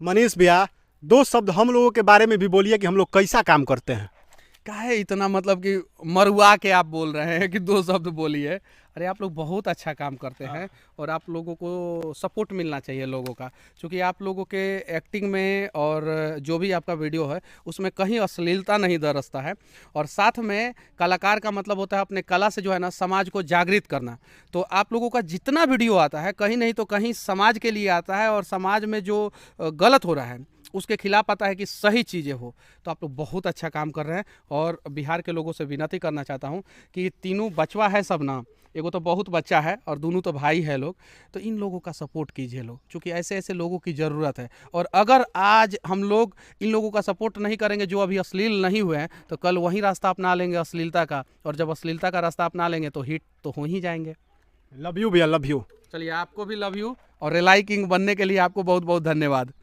मनीष भैया, 2 शब्द हम लोगों के बारे में भी बोलिए कि हम लोग कैसा काम करते हैं। काहे इतना मतलब कि मरवा के आप बोल रहे हैं कि 2 शब्द बोलिए। अरे आप लोग बहुत अच्छा काम करते हैं और आप लोगों को सपोर्ट मिलना चाहिए लोगों का, क्योंकि आप लोगों के एक्टिंग में और जो भी आपका वीडियो है उसमें कहीं अश्लीलता नहीं दरसता है। और साथ में कलाकार का मतलब होता है अपने कला से जो है ना समाज को जागृत करना। तो आप लोगों का जितना वीडियो आता है कहीं नहीं तो कहीं समाज के लिए आता है, और समाज में जो गलत हो रहा है उसके खिलाफ आता है कि सही चीज़ें हो। तो आप लोग बहुत अच्छा काम कर रहे हैं। और बिहार के लोगों से विनती करना चाहता हूँ कि तीनों बचवा है सब ना, एगो तो बहुत बच्चा है और दोनों तो भाई है लोग, तो इन लोगों का सपोर्ट कीजिए लोग, क्योंकि ऐसे ऐसे लोगों की ज़रूरत है। और अगर आज हम लोग इन लोगों का सपोर्ट नहीं करेंगे जो अभी अश्लील नहीं हुए हैं, तो कल वही रास्ता अपना लेंगे अश्लीलता का, और जब अश्लीलता का रास्ता अपना लेंगे तो हिट तो हो ही जाएंगे। लव यू भैया, लव यू। चलिए, आपको भी लव यू, और रिलाई किंग बनने के लिए आपको बहुत बहुत धन्यवाद।